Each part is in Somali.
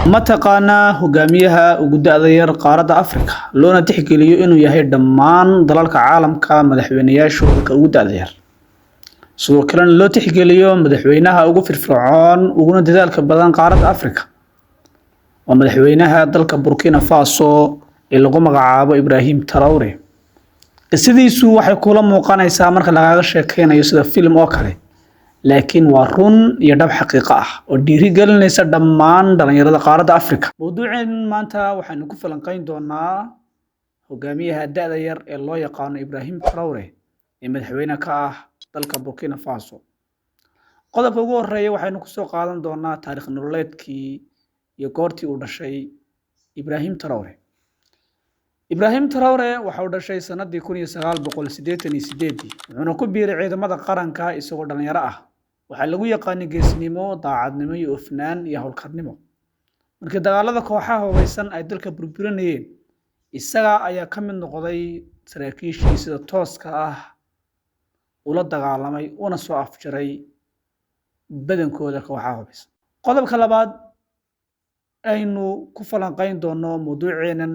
Ma taqaanaa hogaamiyaha ugu da'da yar qaaradda Afrika loona tixgeliyo inuu yahay dhammaan dalalka caalamka madaxweynayaashooda ka ugu da'da yar, sidoo kalena loo tixgeliyo madaxweynaha ugu firfircoon uguna dadaalka badan qaaradda Afrika. Waa madaxweynaha dalka Burkina Faso ee lagu magacaabo Ibrahim Traore. Qisadiisu waxay kula muuqanaysaa marka lagaga sheekeynayo sida filim oo kale, laakiin waa run iyo dhab xaqiiqo ah oo dhiirigelinaysa dhammaan dhalinyarada qaaradda Afrika. Mowduuceen maanta waxaynu ku falanqayn doonaa hogaamiyaha da'da yar ee loo yaqaano Ibrahim Traore ee madaxweyne ka ah dalka Burkina Faso. Qodobka ugu horeeya waxaynu ku soo qaadan doonaa taariikh nololeedkii iyo goortii uu dhashay Ibrahim Traore. Ibrahim Traore waxa uu dhashay sanadii 1988 wuxuuna ku biiray ciidamada qaranka isagoo dhalinyaro ah. Waxaa lagu yaqaanay geesinimo, daacadnimo iyo hufnaan iyo hawlkarnimo. Markii dagaalada kooxaha hubeysan ay dalka burburinayeen, isaga ayaa ka mid noqday saraakiishii sida tooska ah ula dagaalamay una soo afjaray badankooda kooxaha hubeysan. Qodobka labaad aynu ku falanqayn doono mowduuceenan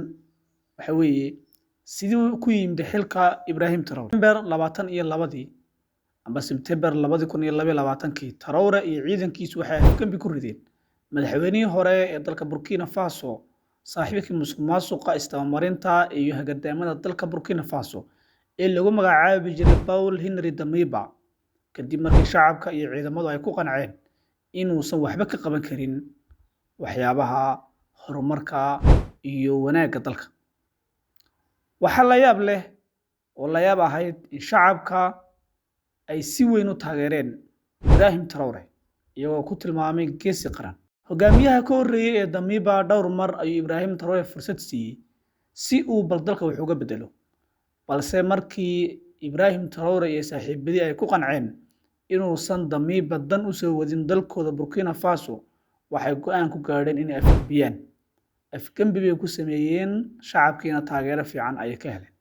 waxa weeye sidii uu ku yimid xilka Ibrahim Traore. September 22 amba September 2022 Traore iyo ciidankiisu waxay afgembi ku rideen madaxweynihii hore ee dalka Burkina Faso, saaxiibkii musuqmaasuqa isticmaarinta iyo hagadaamada dalka Burkina Faso ee lagu magacaabi jiray Paul Henri Damiba. Kadib markii shacabka iyo ciidamadu ay ku qanceen inuusan waxba ka qaban karin waxyaabaha horumarka iyo wanaagga dalka. Waxaa la yaab leh oo la yaab ahayd in shacabka ay si weyn u taageereen Ibrahim Traore iyagoo ku tilmaamay geesi qaran. Hogaamiyaha ka horreeyay ee Damiba dhowr mar ayuu Ibrahim Traore fursad siiyey si uu dalka wax uga bedelo, balse markii Ibrahim Traore iyo saaxiibadii ay ku qanceen inuusan Damiba dan u soo wadin dalkooda Burkina Faso, waxay go'aan ku gaadheen inay afgembiyaan. Afgembi bay ku sameeyeen, shacabkiina taageero fiican ayay ka heleen.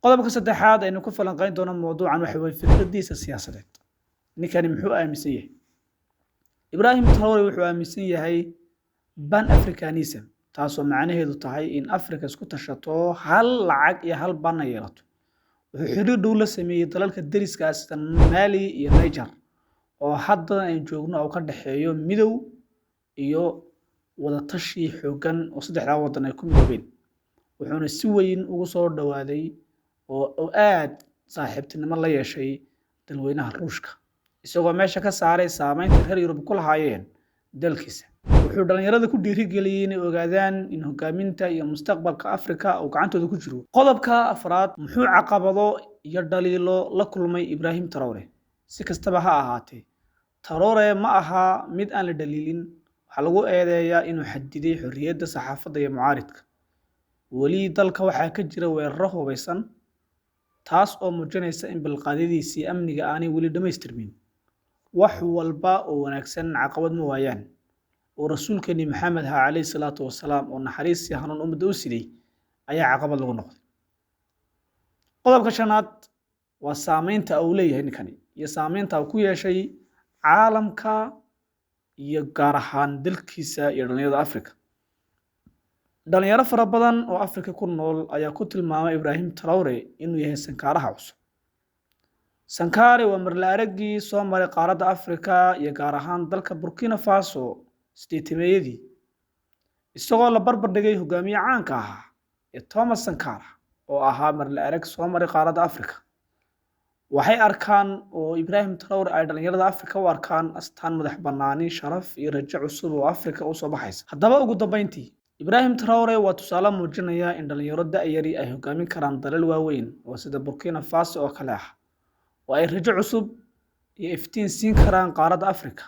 Qodobka saddexaad aynu ku falanqayn doono mowduucan waxa weeye fikradiisa siyaasadeed. Ninkani muxuu aaminsan yahay? Ibrahim Traore wuxuu aaminsan yahay Pan-Africanism, taasoo macnaheedu tahay in Afrika isku tashato, hal lacag iyo hal bana yeelato. Wuxuu xiriir dhow la sameeyay dalalka deriska ah sida Mali iyo Niger oo hadda ay joogno oo ka dhaxeeyo midow iyo wada tashi xooggan oo saddexda wadan ay ku midoobeen. Wuxuuna si weyn ugu soo dhawaaday oo aad saaxiibtinimo la yeeshay dalweynaha Ruushka, isagoo meesha ka saaray saameynta reer Yurub ku lahaayeen dalkiisa. Wuxuu dhalinyarada ku dhiirigeliyay inay ogaadaan in hogaaminta iyo mustaqbalka Afrika uu gacantooda ku jiro. Qodobka afraad, muxuu caqabado iyo dhaliilo la kulmay Ibrahim Traore? Si kastaba ha ahaatee, Traore ma aha mid aan la dhaliilin. Waxaa lagu eedeeyaa inuu xadiday xorriyadda saxaafadda iyo mucaaridka. Weli dalka waxaa ka jira weeraro hubeysan, taas oo muujinaysa in balqaadadiisii amniga aanay weli dhammaystirmin. Wax walba oo wanaagsan caqabad ma waayaan, oo rasuulkeeni Maxamed calayhi salaatu wasalaam oo naxariis iyo hanuun ummadda u siday ayaa caqabad lagu noqday. Qodobka shanaad waa saameynta uu leeyahay ninkani iyo saameynta uu ku yeeshay caalamka iyo gaar ahaan dalkiisa iyo dhalinyarada Afrika. Dhalinyaro fara badan oo Afrika ku nool ayaa ku tilmaamay Ibrahim Traore inuu yahay sankaaraha cusub. Sankare waa marla araggii soo maray qaaradda Afrika iyo gaar ahaan dalka Burkina Faso sideetameeyadii, isagoo la barbar dhigay hogaamiye caanka ah ee Thomas Sankara oo ahaa marla arag soo maray qaaradda Afrika. Waxay arkaan oo Ibrahim Traore ay dhalinyarada Afrika u arkaan astaan madax bannaani, sharaf iyo rajo cusub oo Afrika u soo baxaysa. Haddaba ugu dambeyntii, Ibrahim Traore waa tusaale muujinaya in dhalinyaro da'yari ay hogaamin karaan dalal waaweyn oo sida Burkina Faso oo kale ah, oo ay rajo cusub iyo iftiin siin karaan qaaradda Afrika.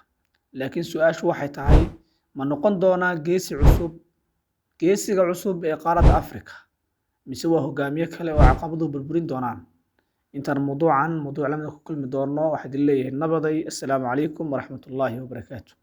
Laakiin su'aashu waxay tahay, ma noqon doonaa geesiga cusub ee qaaradda Afrika, mise waa hogaamiye kale oo caqabadu burburin doonaan? intaan mowduuc lamida ku kulmi doono waxaan idin leeyahay nabaday. Assalaamu calaykum waraxmatullaahi wabarakaatuh.